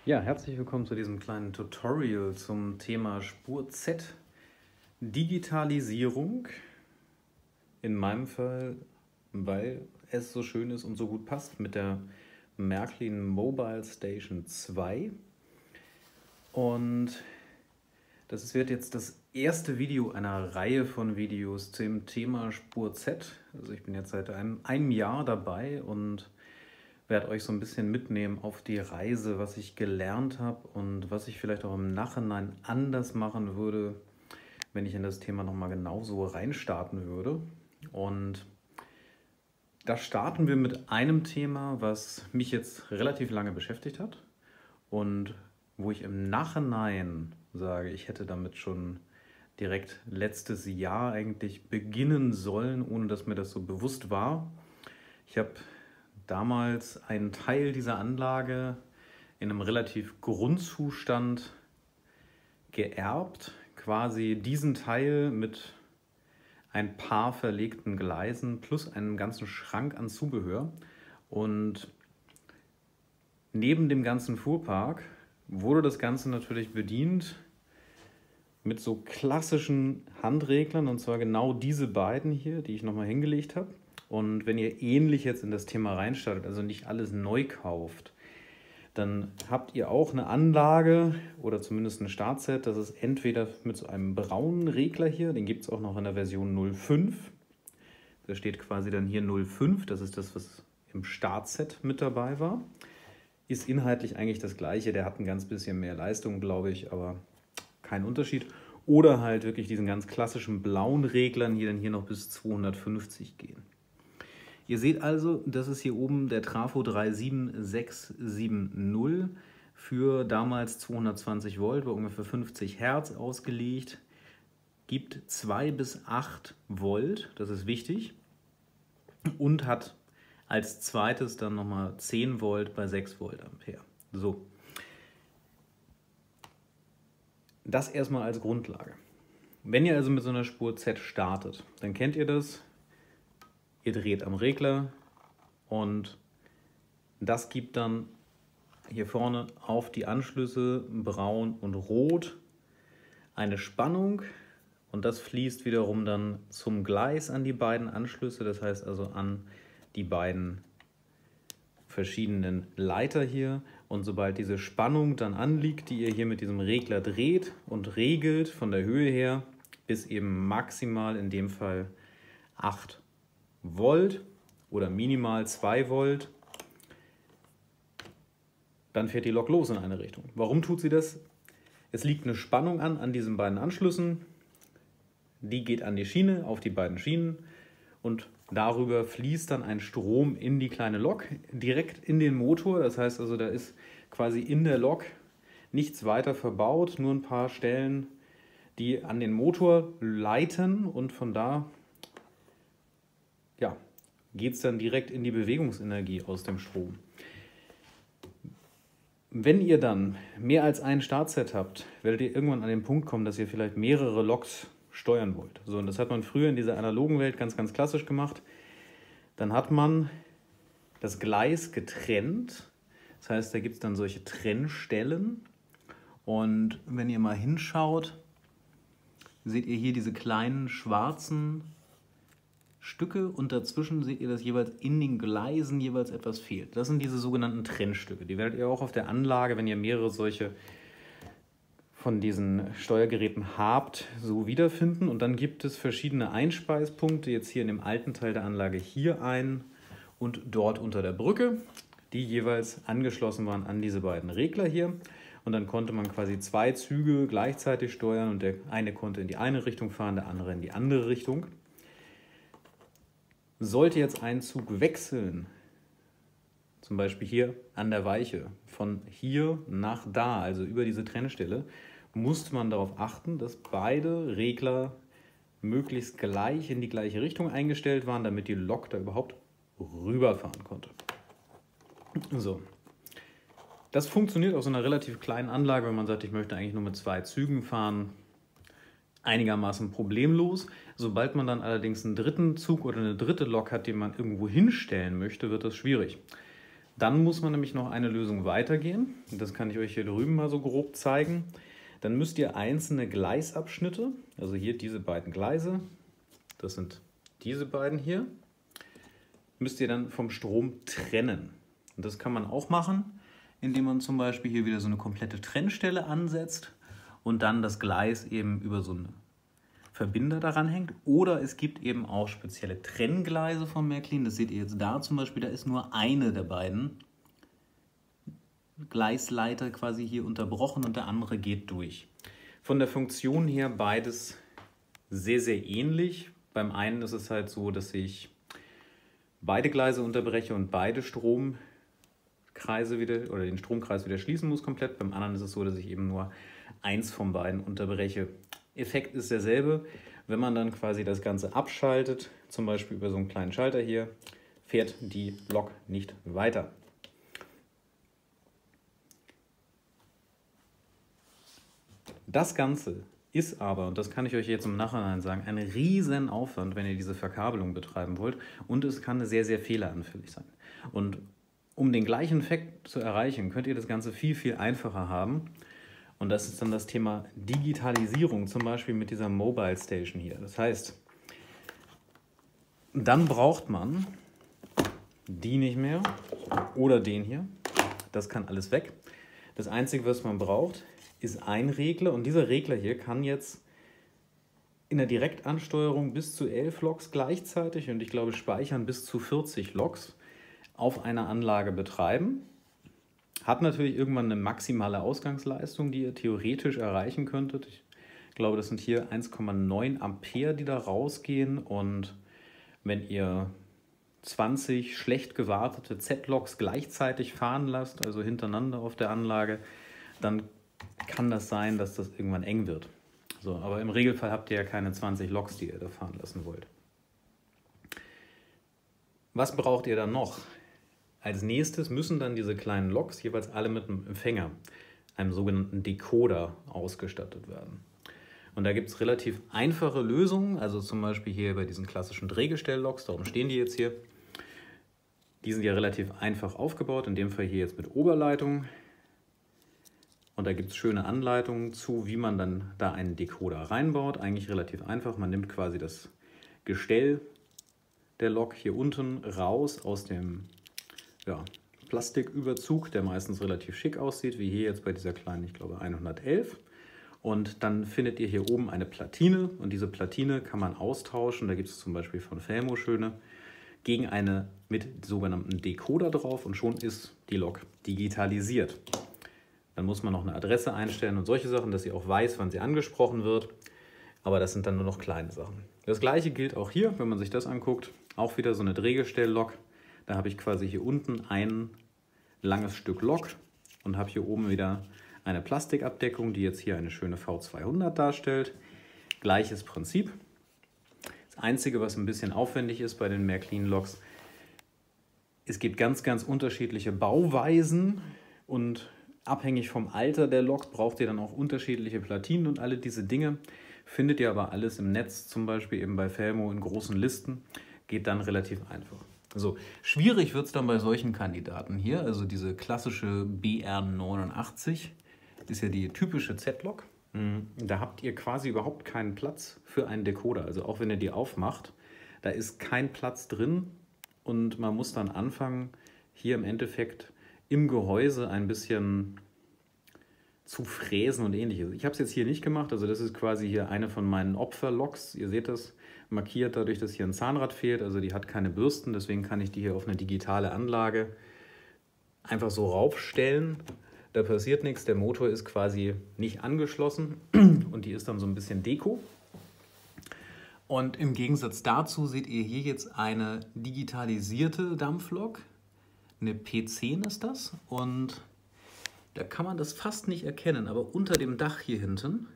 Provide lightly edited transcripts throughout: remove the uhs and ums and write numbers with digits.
Ja, herzlich willkommen zu diesem kleinen Tutorial zum Thema Spur Z, Digitalisierung. In meinem Fall, weil es so schön ist und so gut passt mit der Märklin Mobile Station 2. Und das wird jetzt das erste Video einer Reihe von Videos zum Thema Spur Z. Also ich bin jetzt seit einem Jahr dabei und werde euch so ein bisschen mitnehmen auf die Reise, was ich gelernt habe und was ich vielleicht auch im Nachhinein anders machen würde, wenn ich in das Thema nochmal genauso reinstarten würde. Und da starten wir mit einem Thema, was mich jetzt relativ lange beschäftigt hat und wo ich im Nachhinein sage, ich hätte damit schon direkt letztes Jahr eigentlich beginnen sollen, ohne dass mir das so bewusst war. Ich habe damals einen Teil dieser Anlage in einem relativ Grundzustand geerbt, quasi diesen Teil mit ein paar verlegten Gleisen plus einem ganzen Schrank an Zubehör. Und neben dem ganzen Fuhrpark wurde das Ganze natürlich bedient mit so klassischen Handreglern, und zwar genau diese beiden hier, die ich nochmal hingelegt habe. Und wenn ihr ähnlich jetzt in das Thema reinstartet, also nicht alles neu kauft, dann habt ihr auch eine Anlage oder zumindest ein Startset, das ist entweder mit so einem braunen Regler hier, den gibt es auch noch in der Version 0.5. Da steht quasi dann hier 0.5, das ist das, was im Startset mit dabei war. Ist inhaltlich eigentlich das gleiche, der hat ein ganz bisschen mehr Leistung, glaube ich, aber kein Unterschied. Oder halt wirklich diesen ganz klassischen blauen Reglern, die dann hier noch bis 250 gehen. Ihr seht also, das ist hier oben der Trafo 37670 für damals 220 Volt, bei ungefähr 50 Hertz ausgelegt. Gibt 2 bis 8 Volt, das ist wichtig. Und hat als zweites dann nochmal 10 Volt bei 6 Volt Ampere. So. Das erstmal als Grundlage. Wenn ihr also mit so einer Spur Z startet, dann kennt ihr das. Ihr dreht am Regler und das gibt dann hier vorne auf die Anschlüsse braun und rot eine Spannung und das fließt wiederum dann zum Gleis an die beiden Anschlüsse, das heißt also an die beiden verschiedenen Leiter hier. Und sobald diese Spannung dann anliegt, die ihr hier mit diesem Regler dreht und regelt von der Höhe her, bis eben maximal in dem Fall 8 Volt oder minimal 2 Volt, dann fährt die Lok los in eine Richtung. Warum tut sie das? Es liegt eine Spannung an diesen beiden Anschlüssen, die geht an die Schiene, auf die beiden Schienen und darüber fließt dann ein Strom in die kleine Lok, direkt in den Motor. Das heißt also, da ist quasi in der Lok nichts weiter verbaut, nur ein paar Stellen, die an den Motor leiten und von da geht es dann direkt in die Bewegungsenergie aus dem Strom. Wenn ihr dann mehr als ein Startset habt, werdet ihr irgendwann an den Punkt kommen, dass ihr vielleicht mehrere Loks steuern wollt. So, und das hat man früher in dieser analogen Welt ganz, ganz klassisch gemacht. Dann hat man das Gleis getrennt. Das heißt, da gibt es dann solche Trennstellen. Und wenn ihr mal hinschaut, seht ihr hier diese kleinen schwarzen Stücke und dazwischen seht ihr, dass jeweils in den Gleisen jeweils etwas fehlt. Das sind diese sogenannten Trennstücke. Die werdet ihr auch auf der Anlage, wenn ihr mehrere solche von diesen Steuergeräten habt, so wiederfinden. Und dann gibt es verschiedene Einspeispunkte, jetzt hier in dem alten Teil der Anlage hier ein und dort unter der Brücke, die jeweils angeschlossen waren an diese beiden Regler hier. Und dann konnte man quasi 2 Züge gleichzeitig steuern und der eine konnte in die eine Richtung fahren, der andere in die andere Richtung. Sollte jetzt ein Zug wechseln, zum Beispiel hier an der Weiche, von hier nach da, also über diese Trennstelle, musste man darauf achten, dass beide Regler möglichst gleich in die gleiche Richtung eingestellt waren, damit die Lok da überhaupt rüberfahren konnte. So. Das funktioniert auf so einer relativ kleinen Anlage, wenn man sagt, ich möchte eigentlich nur mit 2 Zügen fahren, einigermaßen problemlos. Sobald man dann allerdings einen dritten Zug oder eine dritte Lok hat, die man irgendwo hinstellen möchte, wird das schwierig. Dann muss man nämlich noch eine Lösung weitergehen. Das kann ich euch hier drüben mal so grob zeigen. Dann müsst ihr einzelne Gleisabschnitte, also hier diese beiden Gleise, das sind diese beiden hier, müsst ihr dann vom Strom trennen. Und das kann man auch machen, indem man zum Beispiel hier wieder so eine komplette Trennstelle ansetzt und dann das Gleis eben über so einen Verbinder daran hängt. Oder es gibt eben auch spezielle Trenngleise von Märklin. Das seht ihr jetzt da zum Beispiel, da ist nur eine der beiden Gleisleiter quasi hier unterbrochen und der andere geht durch. Von der Funktion her beides sehr, sehr ähnlich. Beim einen ist es halt so, dass ich beide Gleise unterbreche und beide Stromkreise wieder oder den Stromkreis wieder schließen muss komplett. Beim anderen ist es so, dass ich eben nur eins von beiden unterbreche. Effekt ist derselbe. Wenn man dann quasi das Ganze abschaltet, zum Beispiel über so einen kleinen Schalter hier, fährt die Lok nicht weiter. Das Ganze ist aber, und das kann ich euch jetzt im Nachhinein sagen, ein riesen Aufwand, wenn ihr diese Verkabelung betreiben wollt. Und es kann sehr, sehr fehleranfällig sein. Und um den gleichen Effekt zu erreichen, könnt ihr das Ganze viel, viel einfacher haben. Und das ist dann das Thema Digitalisierung, zum Beispiel mit dieser Mobile Station hier. Das heißt, dann braucht man die nicht mehr oder den hier. Das kann alles weg. Das Einzige, was man braucht, ist ein Regler. Und dieser Regler hier kann jetzt in der Direktansteuerung bis zu 11 Loks gleichzeitig und ich glaube speichern bis zu 40 Loks auf einer Anlage betreiben. Hat natürlich irgendwann eine maximale Ausgangsleistung, die ihr theoretisch erreichen könntet. Ich glaube, das sind hier 1,9 Ampere, die da rausgehen. Und wenn ihr 20 schlecht gewartete Z-Loks gleichzeitig fahren lasst, also hintereinander auf der Anlage, dann kann das sein, dass das irgendwann eng wird. So, aber im Regelfall habt ihr ja keine 20 Loks, die ihr da fahren lassen wollt. Was braucht ihr dann noch? Als nächstes müssen dann diese kleinen Loks jeweils alle mit einem Empfänger, einem sogenannten Decoder, ausgestattet werden. Und da gibt es relativ einfache Lösungen, also zum Beispiel hier bei diesen klassischen Drehgestell-Loks, darum stehen die jetzt hier. Die sind ja relativ einfach aufgebaut, in dem Fall hier jetzt mit Oberleitung. Und da gibt es schöne Anleitungen zu, wie man dann da einen Decoder reinbaut. Eigentlich relativ einfach, man nimmt quasi das Gestell der Lok hier unten raus aus dem Plastiküberzug, der meistens relativ schick aussieht, wie hier jetzt bei dieser kleinen, ich glaube 111. Und dann findet ihr hier oben eine Platine und diese Platine kann man austauschen. Da gibt es zum Beispiel von Felmo schöne, gegen eine mit sogenannten Decoder drauf und schon ist die Lok digitalisiert. Dann muss man noch eine Adresse einstellen und solche Sachen, dass sie auch weiß, wann sie angesprochen wird. Aber das sind dann nur noch kleine Sachen. Das gleiche gilt auch hier, wenn man sich das anguckt. Auch wieder so eine Drehgestell-Lok. Da habe ich quasi hier unten ein langes Stück Lok und habe hier oben wieder eine Plastikabdeckung, die jetzt hier eine schöne V200 darstellt. Gleiches Prinzip. Das Einzige, was ein bisschen aufwendig ist bei den Märklin-Loks, es gibt ganz, ganz unterschiedliche Bauweisen und abhängig vom Alter der Lok braucht ihr dann auch unterschiedliche Platinen und alle diese Dinge. Findet ihr aber alles im Netz, zum Beispiel eben bei Felmo in großen Listen, geht dann relativ einfach. So, schwierig wird es dann bei solchen Kandidaten hier, also diese klassische BR89 ist ja die typische Z-Lok. Da habt ihr quasi überhaupt keinen Platz für einen Decoder, also auch wenn ihr die aufmacht, da ist kein Platz drin und man muss dann anfangen, hier im Endeffekt im Gehäuse ein bisschen zu fräsen und ähnliches. Ich habe es jetzt hier nicht gemacht, also das ist quasi hier eine von meinen Opfer-Loks, ihr seht das, markiert dadurch, dass hier ein Zahnrad fehlt, also die hat keine Bürsten, deswegen kann ich die hier auf eine digitale Anlage einfach so raufstellen. Da passiert nichts, der Motor ist quasi nicht angeschlossen und die ist dann so ein bisschen Deko. Und im Gegensatz dazu seht ihr hier jetzt eine digitalisierte Dampflok, eine P10 ist das und da kann man das fast nicht erkennen, aber unter dem Dach hier hinten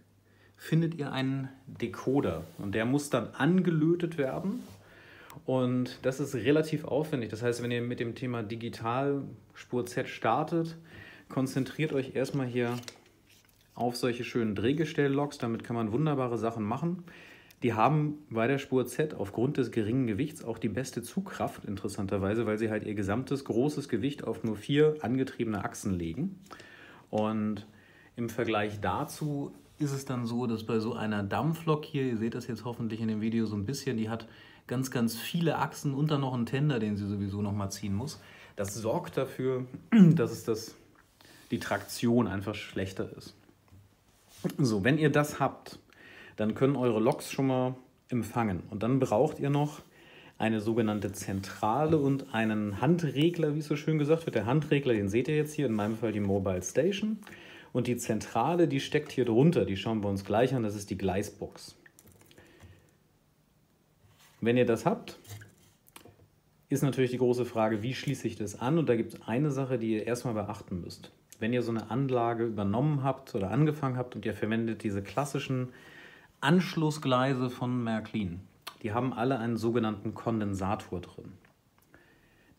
findet ihr einen Decoder und der muss dann angelötet werden und das ist relativ aufwendig. Das heißt, wenn ihr mit dem Thema Digitalspur Z startet, konzentriert euch erstmal hier auf solche schönen Drehgestell-Loks, damit kann man wunderbare Sachen machen. Die haben bei der Spur Z aufgrund des geringen Gewichts auch die beste Zugkraft, interessanterweise, weil sie halt ihr gesamtes großes Gewicht auf nur 4 angetriebene Achsen legen. Und im Vergleich dazu ist es dann so, dass bei so einer Dampflok hier, ihr seht das jetzt hoffentlich in dem Video so ein bisschen, die hat ganz, ganz viele Achsen und dann noch einen Tender, den sie sowieso nochmal ziehen muss. Das sorgt dafür, dass die Traktion einfach schlechter ist. So, wenn ihr das habt, dann können eure Loks schon mal empfangen. Und dann braucht ihr noch eine sogenannte Zentrale und einen Handregler, wie es so schön gesagt wird. Der Handregler, den seht ihr jetzt hier, in meinem Fall die Mobile Station. Und die Zentrale, die steckt hier drunter, die schauen wir uns gleich an, das ist die Gleisbox. Wenn ihr das habt, ist natürlich die große Frage, wie schließe ich das an? Und da gibt es eine Sache, die ihr erstmal beachten müsst. Wenn ihr so eine Anlage übernommen habt oder angefangen habt und ihr verwendet diese klassischen Anschlussgleise von Märklin, die haben alle einen sogenannten Kondensator drin.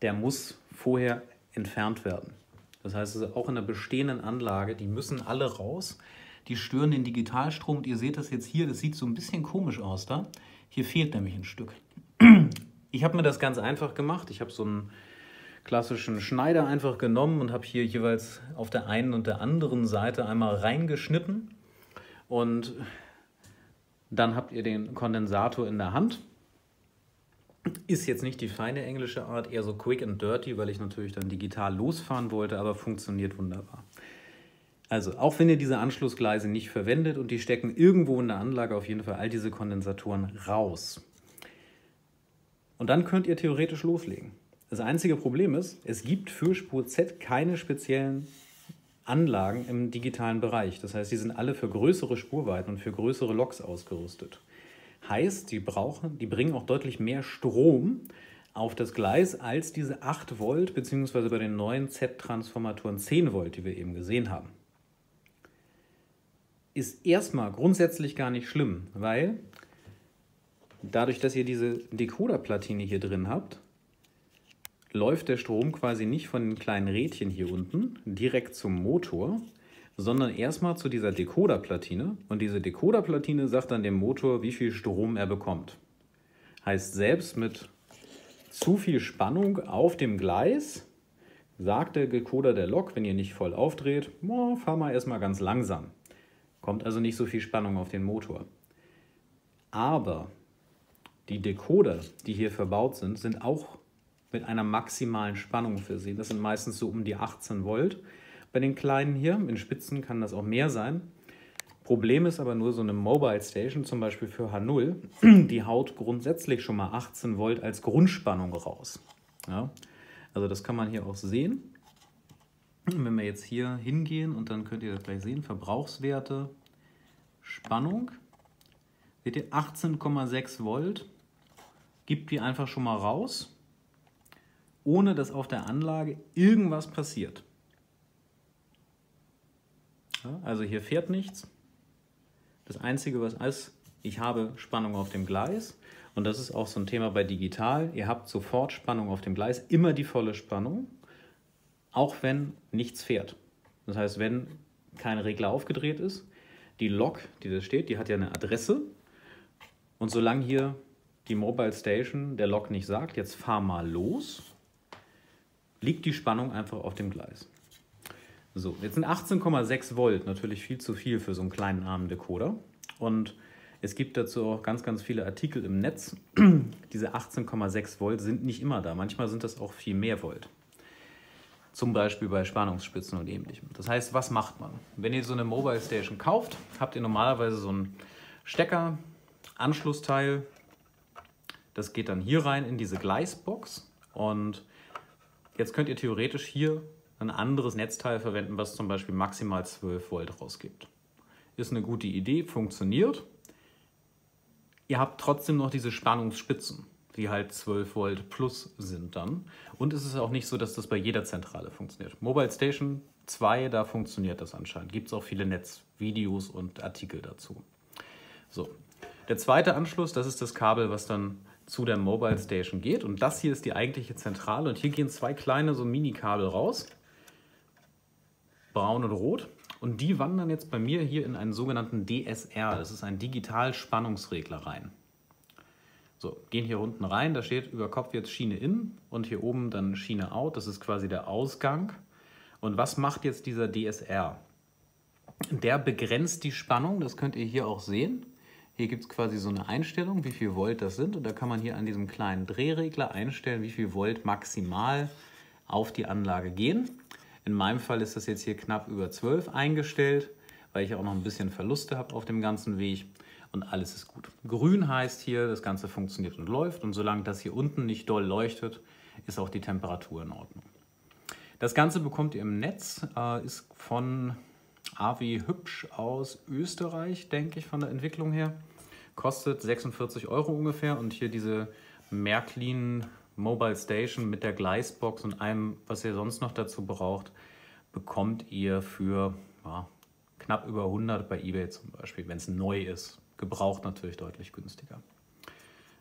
Der muss vorher entfernt werden. Das heißt, auch in der bestehenden Anlage, die müssen alle raus. Die stören den Digitalstrom. Und ihr seht das jetzt hier, das sieht so ein bisschen komisch aus da. Hier fehlt nämlich ein Stück. Ich habe mir das ganz einfach gemacht. Ich habe so einen klassischen Schneider einfach genommen und habe hier jeweils auf der einen und der anderen Seite einmal reingeschnitten. Und dann habt ihr den Kondensator in der Hand. Ist jetzt nicht die feine englische Art, eher so quick and dirty, weil ich natürlich dann digital losfahren wollte, aber funktioniert wunderbar. Also, auch wenn ihr diese Anschlussgleise nicht verwendet und die stecken irgendwo in der Anlage auf jeden Fall all diese Kondensatoren raus. Und dann könnt ihr theoretisch loslegen. Das einzige Problem ist, es gibt für Spur Z keine speziellen Anlagen im digitalen Bereich. Das heißt, die sind alle für größere Spurweiten und für größere Loks ausgerüstet. Heißt, die bringen auch deutlich mehr Strom auf das Gleis als diese 8 Volt, beziehungsweise bei den neuen Z-Transformatoren 10 Volt, die wir eben gesehen haben. Ist erstmal grundsätzlich gar nicht schlimm, weil dadurch, dass ihr diese Decoderplatine hier drin habt, läuft der Strom quasi nicht von den kleinen Rädchen hier unten direkt zum Motor, sondern erstmal zu dieser Decoderplatine. Und diese Decoderplatine sagt dann dem Motor, wie viel Strom er bekommt. Heißt, selbst mit zu viel Spannung auf dem Gleis sagt der Decoder der Lok, wenn ihr nicht voll aufdreht, fahr mal erstmal ganz langsam. Kommt also nicht so viel Spannung auf den Motor. Aber die Decoder, die hier verbaut sind, sind auch mit einer maximalen Spannung versehen. Das sind meistens so um die 18 Volt. Bei den kleinen hier, in Spitzen kann das auch mehr sein. Problem ist aber nur so eine Mobile Station, zum Beispiel für H0, die haut grundsätzlich schon mal 18 Volt als Grundspannung raus. Ja? Also das kann man hier auch sehen. Wenn wir jetzt hier hingehen und dann könnt ihr das gleich sehen, Verbrauchswerte, Spannung, seht ihr 18,6 Volt, gibt die einfach schon mal raus, ohne dass auf der Anlage irgendwas passiert. Ja, also hier fährt nichts. Das Einzige, was ist, ich habe Spannung auf dem Gleis. Und das ist auch so ein Thema bei digital. Ihr habt sofort Spannung auf dem Gleis, immer die volle Spannung, auch wenn nichts fährt. Das heißt, wenn kein Regler aufgedreht ist, die Lok, die da steht, die hat ja eine Adresse. Und solange hier die Mobile Station der Lok nicht sagt, jetzt fahr mal los, liegt die Spannung einfach auf dem Gleis. So, jetzt sind 18,6 Volt natürlich viel zu viel für so einen kleinen armen Decoder. Und es gibt dazu auch ganz, ganz viele Artikel im Netz. Diese 18,6 Volt sind nicht immer da. Manchmal sind das auch viel mehr Volt. Zum Beispiel bei Spannungsspitzen und Ähnlichem. Das heißt, was macht man? Wenn ihr so eine Mobile Station kauft, habt ihr normalerweise so einen Stecker, Anschlussteil. Das geht dann hier rein in diese Gleisbox. Und jetzt könnt ihr theoretisch hier ein anderes Netzteil verwenden, was zum Beispiel maximal 12 Volt rausgibt. Ist eine gute Idee, funktioniert. Ihr habt trotzdem noch diese Spannungsspitzen, die halt 12 Volt plus sind dann. Und es ist auch nicht so, dass das bei jeder Zentrale funktioniert. Mobile Station 2, da funktioniert das anscheinend. Gibt es auch viele Netzvideos und Artikel dazu. So, der zweite Anschluss, das ist das Kabel, was dann zu der Mobile Station geht. Und das hier ist die eigentliche Zentrale. Und hier gehen zwei kleine so Mini-Kabel raus. Braun und rot. Und die wandern jetzt bei mir hier in einen sogenannten DSR. Das ist ein Digital-Spannungsregler rein. So, gehen hier unten rein, da steht über Kopf jetzt Schiene in und hier oben dann Schiene out. Das ist quasi der Ausgang. Und was macht jetzt dieser DSR? Der begrenzt die Spannung, das könnt ihr hier auch sehen. Hier gibt es quasi so eine Einstellung, wie viel Volt das sind. Und da kann man hier an diesem kleinen Drehregler einstellen, wie viel Volt maximal auf die Anlage gehen. In meinem Fall ist das jetzt hier knapp über 12 eingestellt, weil ich auch noch ein bisschen Verluste habe auf dem ganzen Weg. Und alles ist gut. Grün heißt hier, das Ganze funktioniert und läuft. Und solange das hier unten nicht doll leuchtet, ist auch die Temperatur in Ordnung. Das Ganze bekommt ihr im Netz, ist von AW Hübsch aus Österreich, denke ich, von der Entwicklung her. Kostet 46 € ungefähr. Und hier diese Märklin Mobile Station mit der Gleisbox und allem, was ihr sonst noch dazu braucht, bekommt ihr für knapp über 100 bei eBay zum Beispiel, wenn es neu ist. Gebraucht natürlich deutlich günstiger.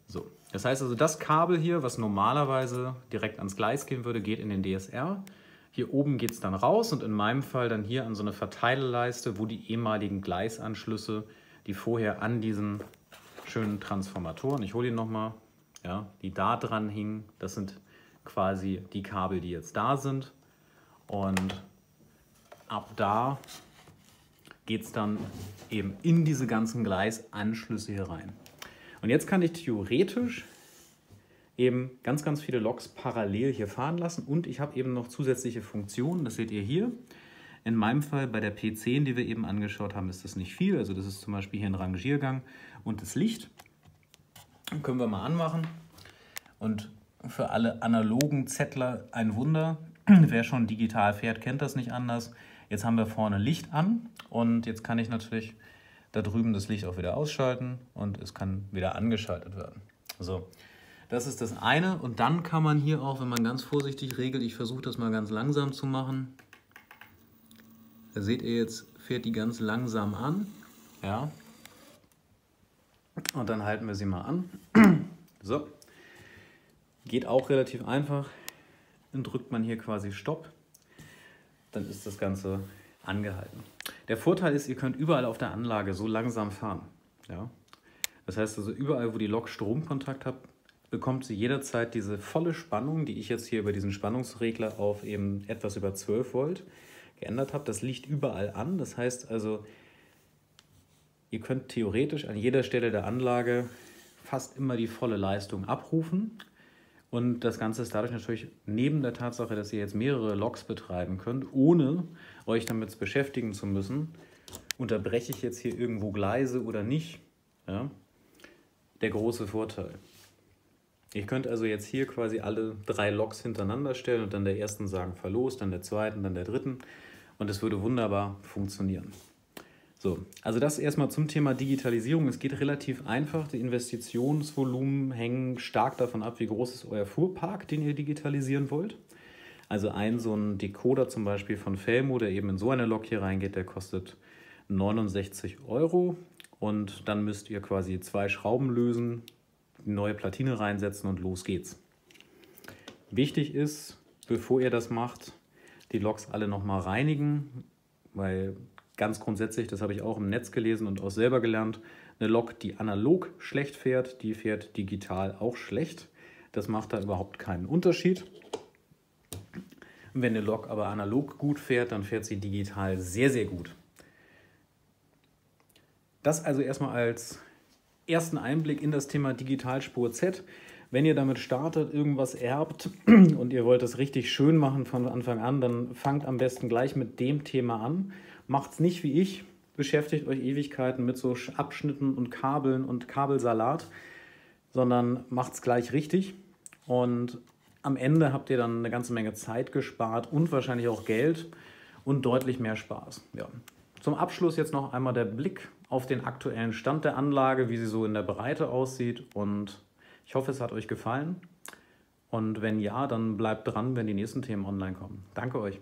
So, das heißt also, das Kabel hier, was normalerweise direkt ans Gleis gehen würde, geht in den DSR. Hier oben geht es dann raus und in meinem Fall dann hier an so eine Verteilerleiste, wo die ehemaligen Gleisanschlüsse, die vorher an diesen schönen Transformatoren, ich hole ihn nochmal, ja, die da dran hingen, das sind quasi die Kabel, die jetzt da sind. Und ab da geht es dann eben in diese ganzen Gleisanschlüsse hier rein. Und jetzt kann ich theoretisch eben ganz, ganz viele Loks parallel hier fahren lassen und ich habe eben noch zusätzliche Funktionen, das seht ihr hier. In meinem Fall bei der P10, die wir eben angeschaut haben, ist das nicht viel. Also das ist zum Beispiel hier ein Rangiergang und das Licht. Können wir mal anmachen. Und für alle analogen Zettler ein Wunder. Wer schon digital fährt, kennt das nicht anders. Jetzt haben wir vorne Licht an und jetzt kann ich natürlich da drüben das Licht auch wieder ausschalten und es kann wieder angeschaltet werden. So, das ist das eine. Und dann kann man hier auch, wenn man ganz vorsichtig regelt, ich versuche das mal ganz langsam zu machen. Da seht ihr jetzt, fährt die ganz langsam an. Ja. Und dann halten wir sie mal an. So. Geht auch relativ einfach. Dann drückt man hier quasi Stopp. Dann ist das Ganze angehalten. Der Vorteil ist, ihr könnt überall auf der Anlage so langsam fahren. Ja? Das heißt also, überall, wo die Lok Stromkontakt hat, bekommt sie jederzeit diese volle Spannung, die ich jetzt hier über diesen Spannungsregler auf eben etwas über 12 Volt geändert habe. Das liegt überall an. Das heißt also, ihr könnt theoretisch an jeder Stelle der Anlage fast immer die volle Leistung abrufen. Und das Ganze ist dadurch natürlich neben der Tatsache, dass ihr jetzt mehrere Loks betreiben könnt, ohne euch damit beschäftigen zu müssen, unterbreche ich jetzt hier irgendwo Gleise oder nicht, ja, der große Vorteil. Ihr könnt also jetzt hier quasi alle 3 Loks hintereinander stellen und dann der ersten sagen verlost, dann der zweiten, dann der dritten und es würde wunderbar funktionieren. So, also das erstmal zum Thema Digitalisierung. Es geht relativ einfach. Die Investitionsvolumen hängen stark davon ab, wie groß ist euer Fuhrpark, den ihr digitalisieren wollt. Also so ein Decoder zum Beispiel von Felmo, der eben in so eine Lok hier reingeht, der kostet 69 € und dann müsst ihr quasi 2 Schrauben lösen, eine neue Platine reinsetzen und los geht's. Wichtig ist, bevor ihr das macht, die Loks alle nochmal reinigen, weil ganz grundsätzlich, das habe ich auch im Netz gelesen und auch selber gelernt, eine Lok, die analog schlecht fährt, die fährt digital auch schlecht. Das macht da überhaupt keinen Unterschied. Wenn eine Lok aber analog gut fährt, dann fährt sie digital sehr, sehr gut. Das also erstmal als ersten Einblick in das Thema Digitalspur Z. Wenn ihr damit startet, irgendwas erbt und ihr wollt es richtig schön machen von Anfang an, dann fangt am besten gleich mit dem Thema an. Macht es nicht wie ich, beschäftigt euch Ewigkeiten mit so Abschnitten und Kabeln und Kabelsalat, sondern macht es gleich richtig und am Ende habt ihr dann eine ganze Menge Zeit gespart und wahrscheinlich auch Geld und deutlich mehr Spaß. Ja. Zum Abschluss jetzt noch einmal der Blick auf den aktuellen Stand der Anlage, wie sie so in der Breite aussieht und ich hoffe, es hat euch gefallen und wenn ja, dann bleibt dran, wenn die nächsten Themen online kommen. Danke euch.